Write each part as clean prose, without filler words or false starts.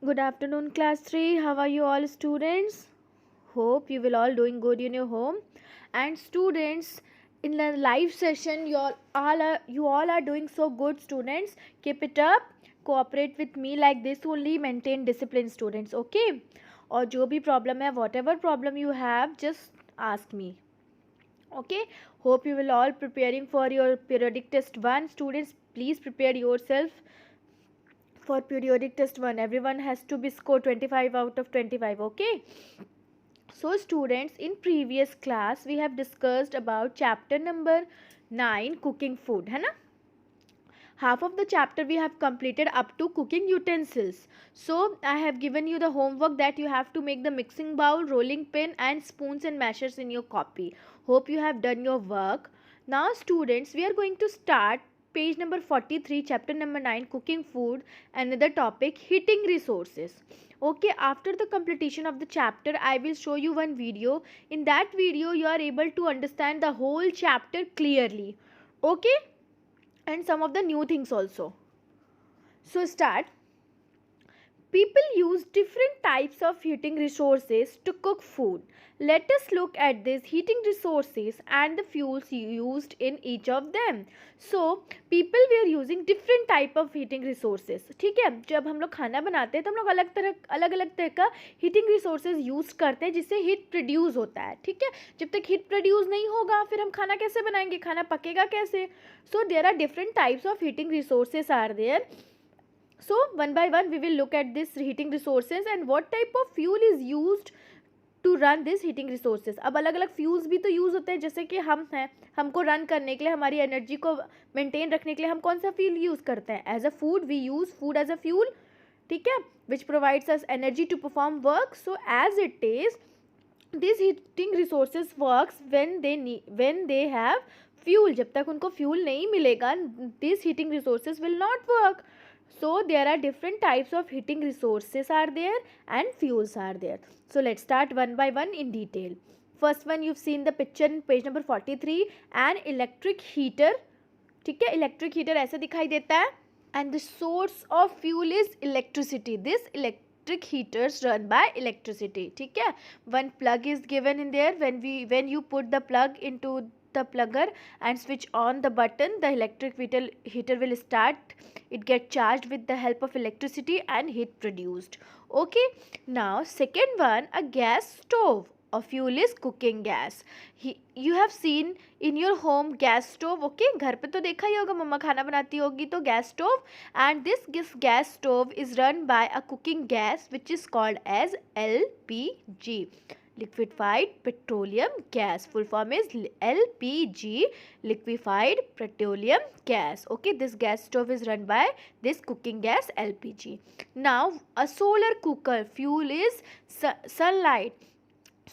Good afternoon, class 3. How are you all, students? Hope you will all doing good in your home. And students, in the live session, you all are doing so good, students. Keep it up. Cooperate with me like this only. Maintain discipline, students. Okay? और जो भी problem है, whatever problem you have, just ask me. Okay? Hope you will all preparing for your periodic test 1. Students, please prepare yourself for periodic test 1. Everyone has to be score 25 out of 25. Okay? So students, in previous class we have discussed about chapter number 9, cooking food, है ना? Half of the chapter we have completed up to cooking utensils. So I have given you the homework that you have to make the mixing bowl, rolling pin and spoons and mashers in your copy. Hope you have done your work. Now students, we are going to start page number 43, chapter number 9, cooking food. Another topic, heating resources. Okay, after the completion of the chapter I will show you one video. In that video you are able to understand the whole chapter clearly. Okay, and some of the new things also. So start. People use different types of heating resources to cook food. Let us look at these heating resources and the fuels used in each of them. So, people were using different type of heating resources. ठीक है, जब हम लोग खाना बनाते हैं तो हम लोग अलग अलग तरह का heating resources use करते हैं जिससे heat produce होता है. ठीक है, जब तक heat produce नहीं होगा फिर हम खाना कैसे बनाएंगे, खाना पकेगा कैसे? So, there are different types of heating resources are there. So one by one we will look at this heating resources and what type of fuel is used to run this heating resources. अब अलग अलग fuels भी तो use होते हैं, जैसे कि हम हैं, हमको रन करने के लिए, हमारी एनर्जी को मेंटेन रखने के लिए हम कौन सा फ्यूल यूज़ करते हैं? As a food we use food as a fuel. ठीक है, which provides us energy to perform work. So as it is this heating resources works when they have fuel. जब तक उनको फ्यूल नहीं मिलेगा this heating resources will not work. So there are different types of heating resources are there and fuels are there. So let's start one by one in detail. First one, you've seen the picture in page number 43, an electric heater. ठीक है, electric heater ऐसे दिखाई देता है and the source of fuel is electricity. This electric heaters run by electricity. ठीक है, one plug is given in there. When you put the plug into the plugger and switch on the button, the electric heater will start. It gets charged with the help of electricity and heat produced. Okay, now second one, a gas stove. A fuel is cooking gas. You have seen in your home gas stove. Okay, घर पे तो देखा ही होगा, मम्मा खाना बनाती होगी तो gas stove. And this gas stove is run by a cooking gas which is called as LPG, liquefied petroleum gas. Full form is LPG, liquefied petroleum gas. Okay, this gas stove is run by this cooking gas LPG. Now a solar cooker, fuel is sunlight.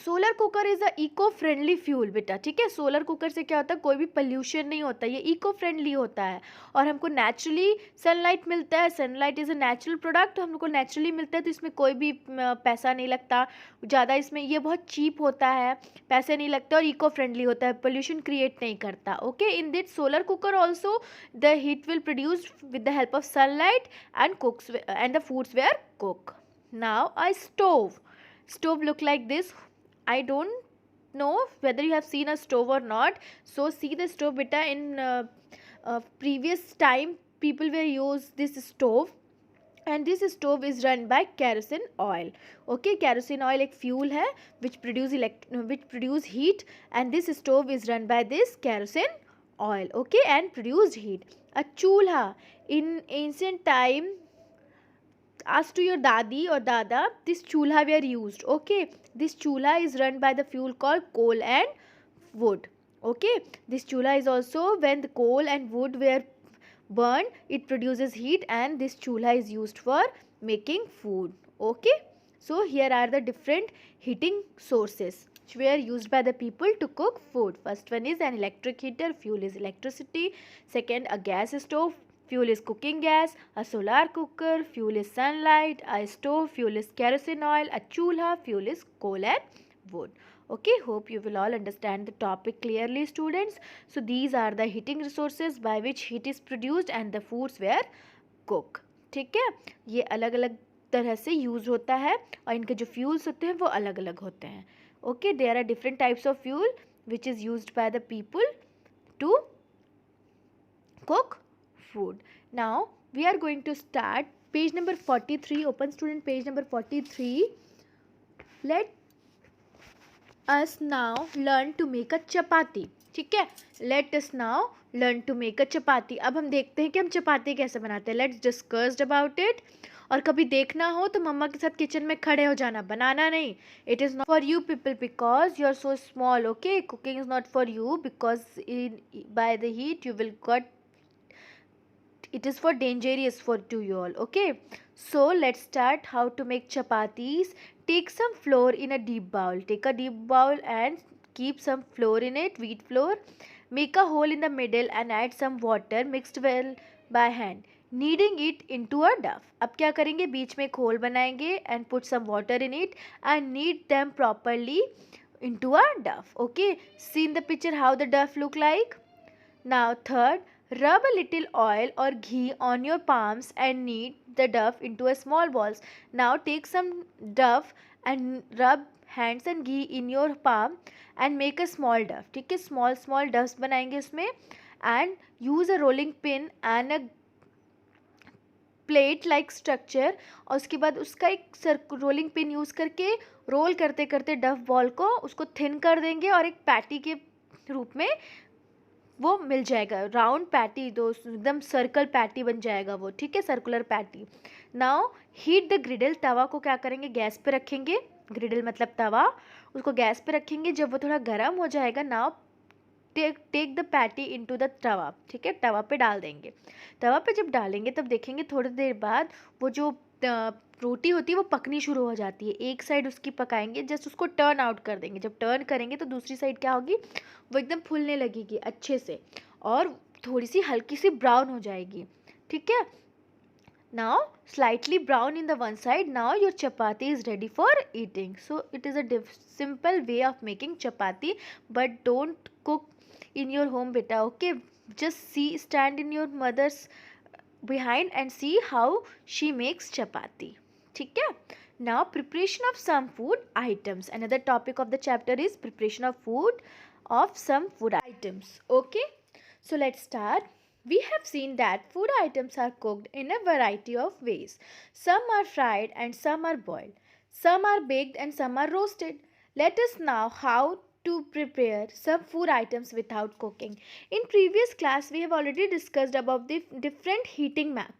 Solar cooker is a eco friendly fuel बेटा. ठीक है, solar cooker से क्या होता है, कोई भी pollution नहीं होता, ये इको फ्रेंडली होता है और हमको नेचुरली सनलाइट मिलता है. Sunlight is a natural product, हमको नेचुरली मिलता है तो इसमें कोई भी पैसा नहीं लगता ज़्यादा. इसमें ये बहुत चीप होता है, पैसे नहीं लगते और इको फ्रेंडली होता है, पोल्यूशन क्रिएट नहीं करता. Okay, in this solar cooker also the heat will produce with the help of sunlight and the foods were cooked. Now a stove look like this. I don't know whether you have seen a stove or not. So see the stove beta. In previous time people were use this stove and this stove is run by kerosene oil. Okay, kerosene oil एक fuel है which produce heat and this stove is run by this kerosene oil. Okay, and produced heat. A chulha, in ancient time, ask to your dadi or dada, this chulha were used. Okay, this chulha is run by the fuel called coal and wood. Okay, this chulha is also when the coal and wood were burned, it produces heat and this chulha is used for making food. Okay, so here are the different heating sources which were used by the people to cook food. First one is an electric heater, fuel is electricity. Second, a gas stove, fuel is cooking gas. A solar cooker, fuel is sunlight. A stove, fuel is kerosene oil. A chulha, fuel is coal and wood. Okay, hope you will all understand the topic clearly, students. So these are the heating resources by which heat is produced and the foods were cooked. ठीक है, ये अलग अलग तरह से use होता है और इनके जो फ्यूल्स होते हैं वो अलग अलग होते हैं. Okay, there are different types of fuel which is used by the people to cook food. Now we are going to start page number 43. Open student, page number 43. Let us now learn to make a chapati. ठीक है, let us now learn to make a chapati. अब हम देखते हैं कि हम चपाती कैसे बनाते हैं. Let's discuss about it. और कभी देखना हो तो मम्मा के साथ किचन में खड़े हो जाना, बनाना नहीं. It is not for you people because you are so small. Okay, cooking is not for you because by the heat you will get, it is for dangerous for to you all. Okay, so let's start how to make chapatis. Take some flour in a deep bowl. Take a deep bowl and keep some flour in it, wheat flour. Make a hole in the middle and add some water mixed well by hand, kneading it into a dough. अब क्या करेंगे, बीच में एक whole बनाएंगे and put some water in it and knead them properly into a dough. Okay, see in the picture how the dough look like. Now third, rub a little oil or ghee on your palms and knead the dough into a small balls. Now take some dough and rub hands and ghee in your palm and make a small dough. ठीक है, small small doughs बनाएंगे उसमें and use a rolling pin and a plate like structure और उसके बाद उसका एक rolling pin use करके रोल करते करते डफ बॉल को उसको थिन कर देंगे और एक पैटी के रूप में वो मिल जाएगा. राउंड पैटी, दो एकदम सर्कल पैटी बन जाएगा वो. ठीक है, circular patty. Now heat the griddle. तवा को क्या करेंगे, गैस पे रखेंगे. ग्रिडल मतलब तवा, उसको गैस पे रखेंगे. जब वो थोड़ा गर्म हो जाएगा, now take the patty into the tawa. ठीक है, तवा पे डाल देंगे. तवा पे जब डालेंगे तब देखेंगे थोड़ी देर बाद वो जो रोटी होती है वो पकनी शुरू हो जाती है. एक साइड उसकी पकाएंगे, जस्ट उसको टर्न आउट कर देंगे. जब टर्न करेंगे तो दूसरी साइड क्या होगी, वो एकदम फूलने लगेगी अच्छे से और थोड़ी सी हल्की सी ब्राउन हो जाएगी. ठीक है, now slightly brown in the one side. Now your chapati is ready for eating. So it is a simple way of making chapati, but don't cook in your home beta. Okay, just see, stand in your mother's behind and see how she makes chapati. ठीक है, now preparation of some food items. Another topic of the chapter is preparation of some food items. Okay, so let's start. We have seen that food items are cooked in a variety of ways. Some are fried and some are boiled. Some are baked and some are roasted. Let us now how to prepare some food items without cooking. In previous class we have already discussed about the different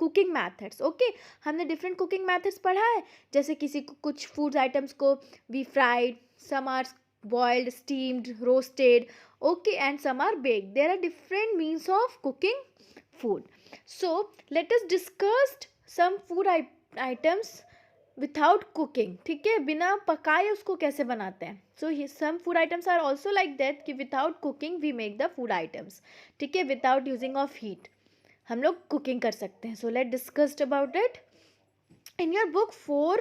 cooking methods. Okay, हमने different cooking methods पढ़ा है. जैसे किसी को कुछ food items को we fried, some are boiled, steamed, roasted. Okay, and some are baked. There are different means of cooking food. So let us discuss some food items without cooking. ठीक है, बिना पकाए उसको कैसे बनाते हैं. So some food items are also like that कि without cooking we make the food items. ठीक है, without using of heat हम लोग cooking कर सकते हैं. So let's discuss about it. In your book 4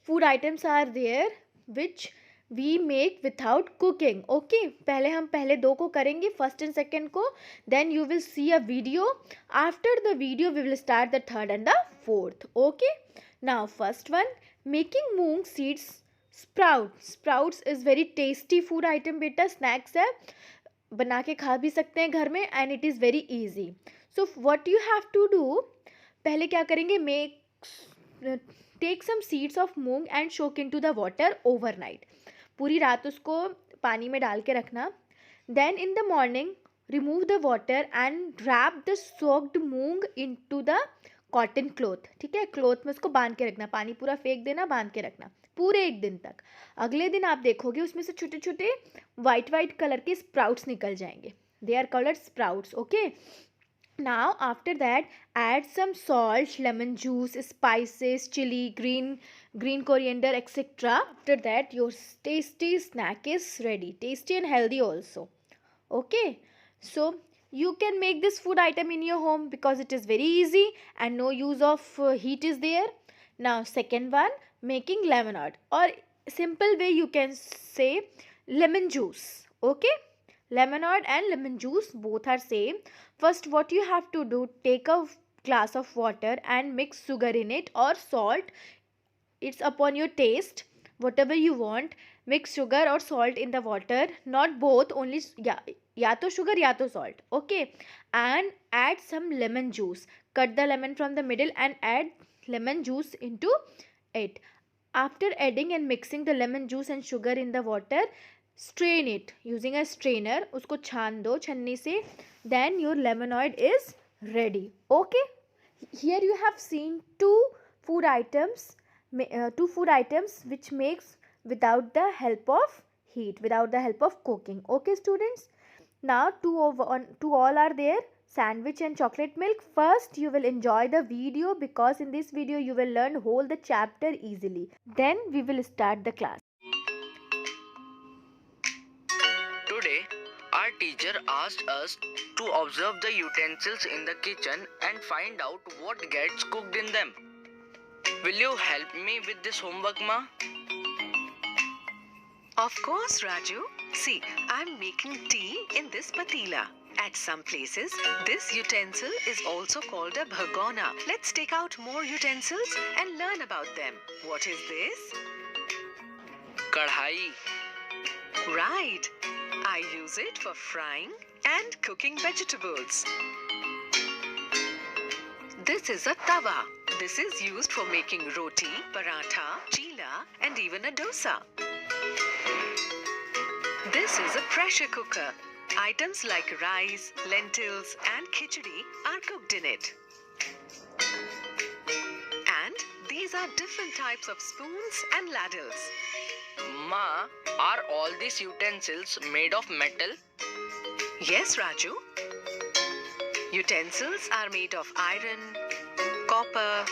food items are there which we make without cooking. Okay, पहले हम पहले दो को करेंगे, first and second को. Then you will see a video. After the video we will start the third and the fourth. Okay, now first one, making moong seeds sprouts. Sprouts is very tasty food item बेटा, snacks है, बना के खा भी सकते हैं घर में and it is very easy. So what you have to do, पहले क्या करेंगे, take some seeds of moong and soak into the water overnight. पूरी रात उसको पानी में डाल के रखना. Then in the morning remove the water and wrap the soaked moong into the cotton cloth. ठीक है, क्लोथ में उसको बांध के रखना, पानी पूरा फेंक देना, बांध के रखना पूरे एक दिन तक. अगले दिन आप देखोगे उसमें से छोटे छोटे वाइट कलर के स्प्राउट्स निकल जाएंगे. They are called sprouts. Okay, now after that add some salt, lemon juice, spices, chili, green coriander, etc. After that your tasty snack is ready, tasty and healthy also. Okay, so you can make this food item in your home because it is very easy and no use of heat is there. Now second one, making lemonade, or simple way you can say lemon juice. Okay, lemonade and lemon juice both are same. First what you have to do, take a glass of water and mix sugar in it or salt. It's upon your taste, whatever you want. Mix sugar or salt in the water, not both, only ya to sugar ya to salt, okay. And add some lemon juice. Cut the lemon from the middle and add lemon juice into it. After adding and mixing the lemon juice and sugar in the water, strain it using a strainer. उसको छान दो छन्नी से. Then your lemonade is ready. Okay. Here you have seen food items two food items which makes without the help of heat, without the help of cooking. Okay students, now two all are there, sandwich and chocolate milk. First you will enjoy the video, because in this video you will learn whole the chapter easily. Then we will start the class. Today our teacher asked us to observe the utensils in the kitchen and find out what gets cooked in them. Will you help me with this homework, Ma? Of course, Raju. See, I'm making tea in this patila. At some places, this utensil is also called a bhagona. Let's take out more utensils and learn about them. What is this? Kadhai. Right. I use it for frying and cooking vegetables. This is a tawa. This is used for making roti, paratha, chila, and even a dosa. This is a pressure cooker. Items like rice, lentils, and khichdi are cooked in it. And these are different types of spoons and ladles. Ma, are all these utensils made of metal? Yes, Raju. Utensils are made of iron, copper,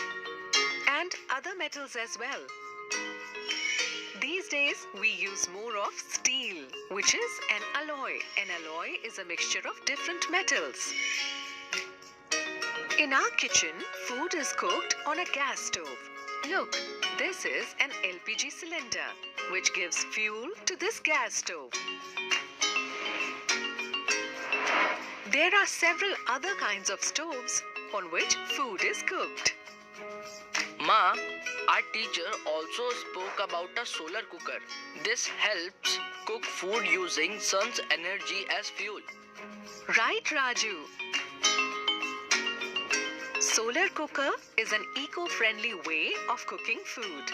and other metals as well. These days, we use more of steel, which is an alloy. An alloy is a mixture of different metals. In our kitchen, food is cooked on a gas stove. Look, this is an LPG cylinder, which gives fuel to this gas stove. There are several other kinds of stoves on which food is cooked. Ma, our teacher also spoke about a solar cooker. This helps cook food using sun's energy as fuel. Right, Raju. Solar cooker is an eco-friendly way of cooking food.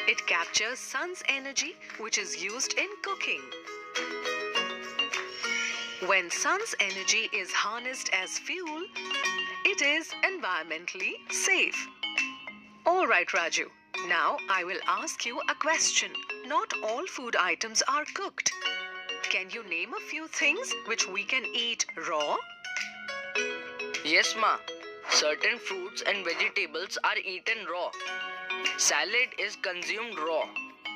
It captures sun's energy, which is used in cooking. When sun's energy is harnessed as fuel, it is environmentally safe. All right, Raju. Now I will ask you a question. Not all food items are cooked. Can you name a few things which we can eat raw? Yes, Ma. Certain fruits and vegetables are eaten raw. Salad is consumed raw.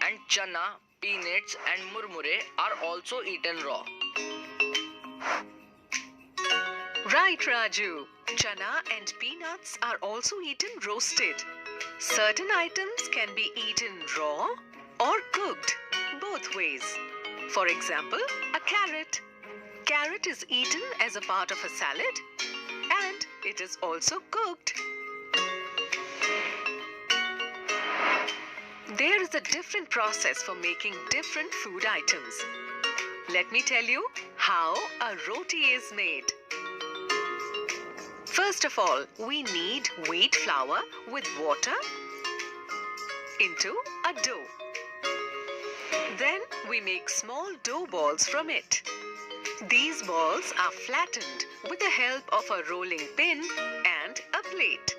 And chana, peanuts and murmure are also eaten raw. Right, Raju. Chana and peanuts are also eaten roasted. Certain items can be eaten raw or cooked, both ways. For example, a carrot. Carrot is eaten as a part of a salad and it is also cooked. There is a different process for making different food items. Let me tell you how a roti is made. First of all, we need wheat flour with water into a dough. Then we make small dough balls from it. These balls are flattened with the help of a rolling pin and a plate.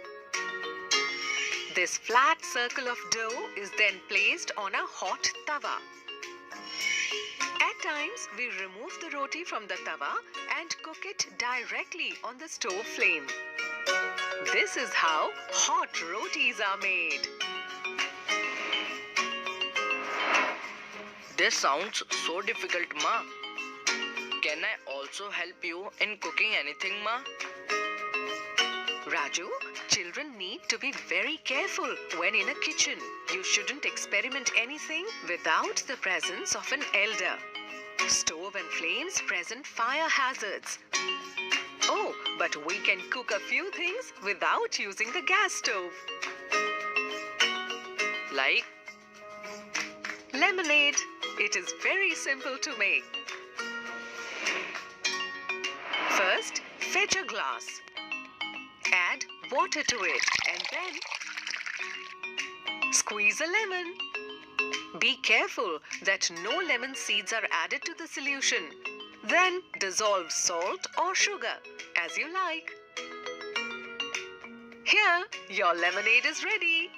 This flat circle of dough is then placed on a hot tawa. At times, we remove the roti from the tawa and cook it directly on the stove flame. This is how hot rotis are made. This sounds so difficult, Ma. Can I also help you in cooking anything, Ma? Raju, children need to be very careful when in a kitchen. You shouldn't experiment anything without the presence of an elder. Stove and flames present fire hazards. Oh, But we can cook a few things without using the gas stove. Like Lemonade. It is very simple to make. First, fetch a glass. Add water to it and then squeeze a lemon. Be careful that no lemon seeds are added to the solution. Then dissolve salt or sugar as you like. Here, your lemonade is ready.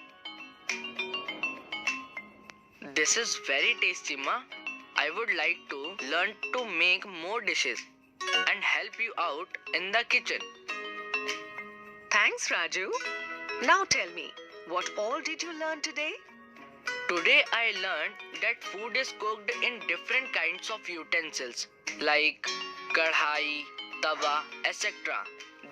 this is very tasty, Ma. I would like to learn to make more dishes and help you out in the kitchen. Thanks, Raju. Now tell me, what all did you learn today? Today I learned that food is cooked in different kinds of utensils like kadhai, tawa, etc.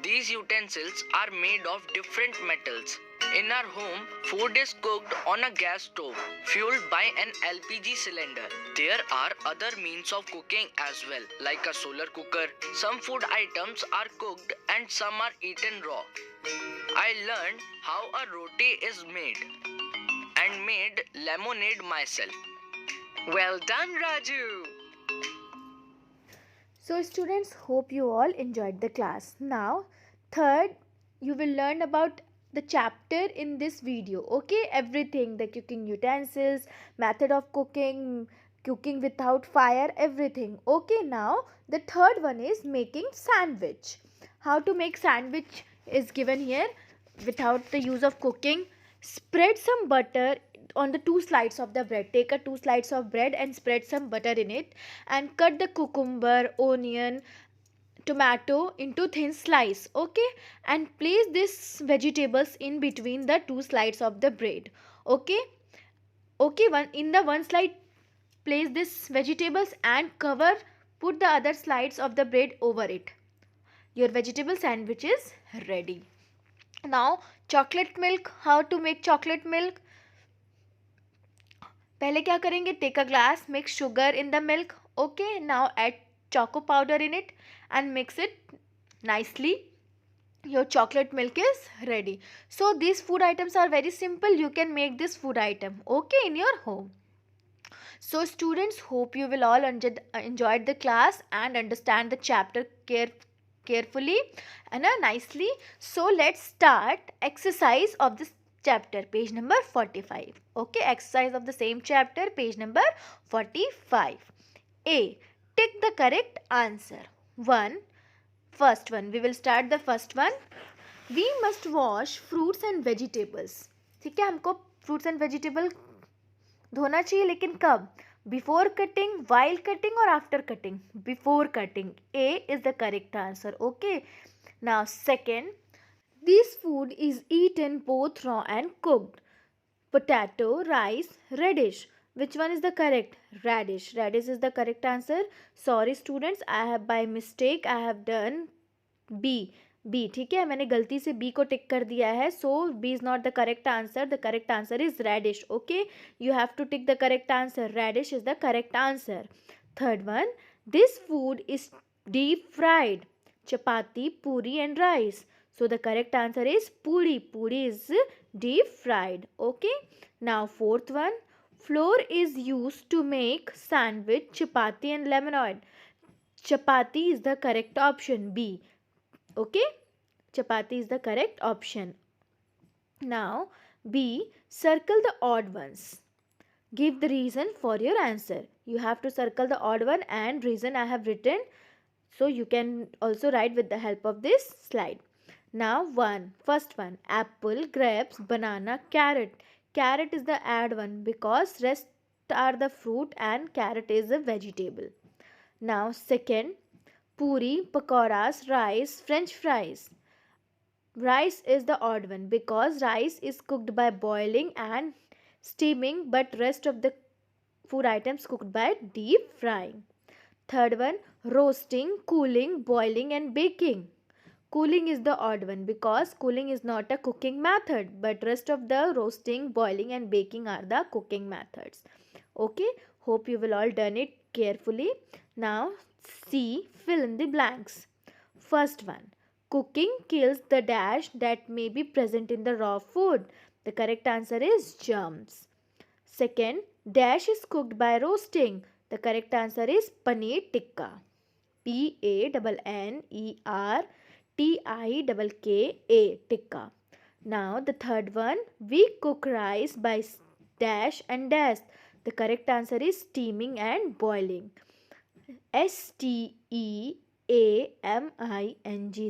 These utensils are made of different metals. In our home, food is cooked on a gas stove fueled by an LPG cylinder. There are other means of cooking as well, like a solar cooker. Some food items are cooked and some are eaten raw. I learned how a roti is made and made lemonade myself. Well done, Raju. So students, hope you all enjoyed the class. Now, third, you will learn about the chapter in this video. Okay, everything, the cooking utensils, method of cooking, cooking without fire, everything. Okay, now the third one is making sandwich. How to make sandwich is given here without the use of cooking. Spread some butter on the two slides of the bread. Take a two slides of bread and spread some butter in it and cut the cucumber, onion, tomato into thin slice. Okay, and place these vegetables in between the two slides of the bread. Okay, one slide place this vegetables and cover, put the other slides of the bread over it. Your vegetable sandwich is ready. Now chocolate milk. How to make chocolate milk? पहले क्या करेंगे? Take a glass, mix sugar in the milk. Okay, now add choco powder in it and mix it nicely. Your chocolate milk is ready. So these food items are very simple. You can make this food item, okay, in your home. So students, hope you will all enjoyed the class and understand the chapter carefully and nicely. So let's start exercise of this chapter, page number 45. Okay, exercise of the same chapter, page number 45. A. Tick the correct answer. First one. We will start the first one. We must wash fruits and vegetables. ठीक है, हमको fruits and vegetable धोना चाहिए, लेकिन कब? Before cutting, while cutting or after cutting? Before cutting. A is the correct answer. Okay. Now second, this food is eaten both raw and cooked. Potato, rice, radish. Which one is the correct? Radish. Radish is the correct answer. Sorry students, I have by mistake I have done B. B, ठीक है, मैंने गलती से B को टिक कर दिया है. So B is not the correct answer. The correct answer is radish. Okay, you have to tick the correct answer. Radish is the correct answer. Third one, this food is deep fried. Chapati, puri and rice. So the correct answer is puri. Puri is deep fried. Okay. Now fourth one, flour is used to make sandwich, chapati and lemonade. Chapati is the correct option, B. Okay, chapati is the correct option. Now B, circle the odd ones. Give the reason for your answer. You have to circle the odd one and reason I have written. So you can also write with the help of this slide. Now first one, apple, grapes, banana, carrot. Carrot is the add one because rest are the fruit and carrot is a vegetable. Now second, puri, pakoras, rice, french fries. Rice is the odd one because rice is cooked by boiling and steaming, but rest of the food items cooked by deep frying. Third one, roasting, cooling, boiling and baking. Cooling is the odd one because cooling is not a cooking method, but rest of the roasting, boiling and baking are the cooking methods. Okay, hope you will all done it carefully. Now C, fill in the blanks. First one, Cooking kills the dash that may be present in the raw food. The correct answer is germs. Second, dash is cooked by roasting. The correct answer is paneer tikka. PANNERTIKKA, tikka. Now the third one, we cook rice by dash and dash. The correct answer is steaming and boiling. STEAMING,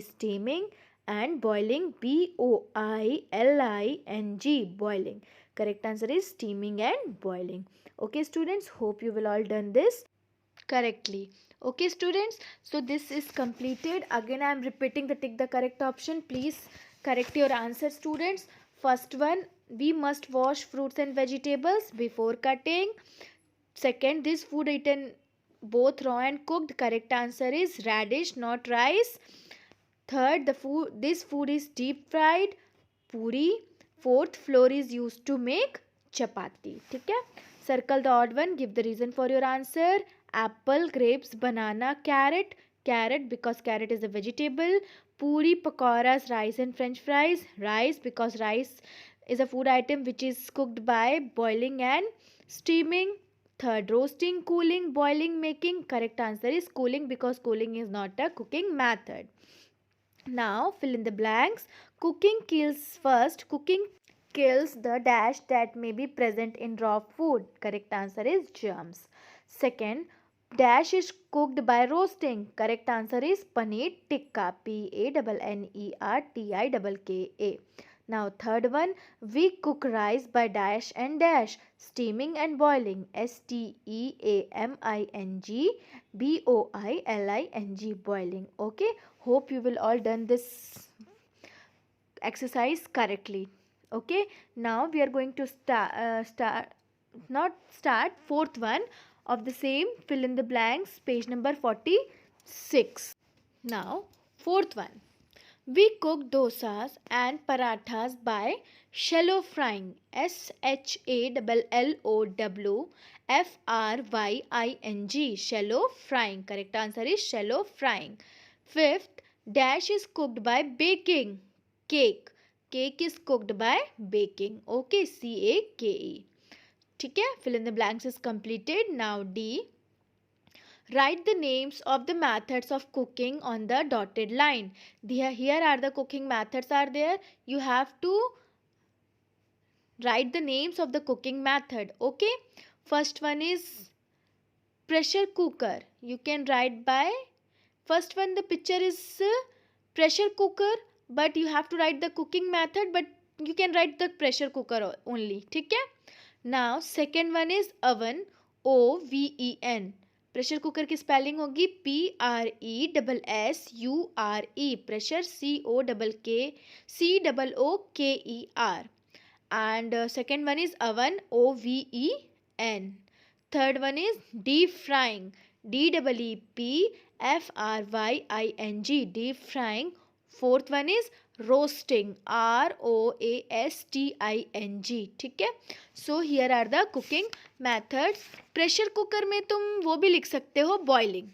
steaming, and boiling, BOILING, boiling. Correct answer is steaming and boiling. Okay students, hope you will all done this correctly. Okay students, so this is completed. Again I am repeating the tick the correct option. Please correct your answer students. First one, we must wash fruits and vegetables before cutting. Second, this food eaten both raw and cooked. Correct answer is radish, not rice. Third, this food is deep fried, puri. Fourth, flour is used to make chapati. ठीक है? Circle the odd one. Give the reason for your answer. Apple, grapes, banana, carrot. Carrot because carrot is a vegetable. Puri, pakoras, rice and french fries. Rice because rice is a food item which is cooked by boiling and steaming. Third, roasting, cooling, boiling, making. Correct answer is cooling because cooling is not a cooking method. Now fill in the blanks. Cooking kills the dash that may be present in raw food. Correct answer is germs. Second, dash is cooked by roasting. Correct answer is paneer tikka, PANNERTIKKA. Now third one, we cook rice by dash and dash, steaming and boiling, STEAMING, boiling. Okay, hope you will all done this exercise correctly. Okay, now we are going to fourth one of the same fill in the blanks, page number 46. Now fourth one, we cook dosas and parathas by shallow frying, SHALLOWFRYING, shallow frying. Correct answer is shallow frying. Fifth, dash is cooked by baking, cake. Cake is cooked by baking. Okay, CAKE. ठीक है, fill in the blanks is completed. Now D, write the names of the methods of cooking on the dotted line. Here are the cooking methods are there. You have to write the names of the cooking method. Okay, first one is pressure cooker. You can write by first one, the picture is pressure cooker, but you have to write the cooking method, but you can write the pressure cooker only. ठीक है? Now second one is oven, OVEN. Pressure cooker की spelling होगी PRESSURE. Pressure COOKER. And second one is oven, OVEN. Third one is deep frying, DEEPFRYING, deep frying. Fourth one is roasting, ROASTING. ठीक है? So here are the cooking methods. Pressure cooker में तुम वो भी लिख सकते हो boiling.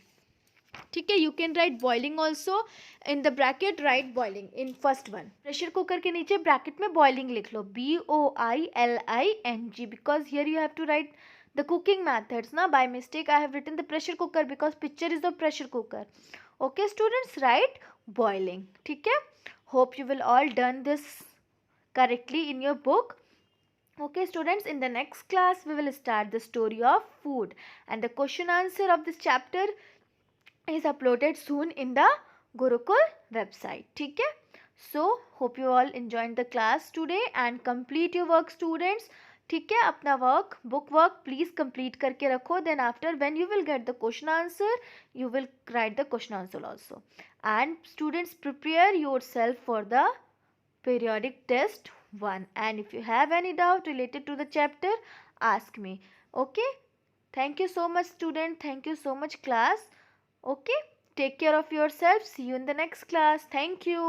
ठीक है, you can write boiling also. In the bracket write boiling in first one. Pressure cooker के नीचे ब्रैकेट में boiling लिख लो, BOILING, because here you have to write the cooking methods. Now by mistake I have written the pressure cooker because picture is of pressure cooker. Okay students, write boiling. ठीक है? Hope you will all done this correctly in your book. Okay students, in the next class we will start the story of food, and the question answer of this chapter is uploaded soon in the Gurukul website. ठीक है? So hope you all enjoyed the class today and complete your work students. ठीक है, अपना work book work please complete करके रखो. Then after when you will get the question answer you will write the question answer also. And students prepare your yourself द periodic test 1, and if you have any doubt related to the chapter, ask me. Okay, thank you so much student, thank you so much class. Okay, take care of yourself, see you in the next class. Thank you.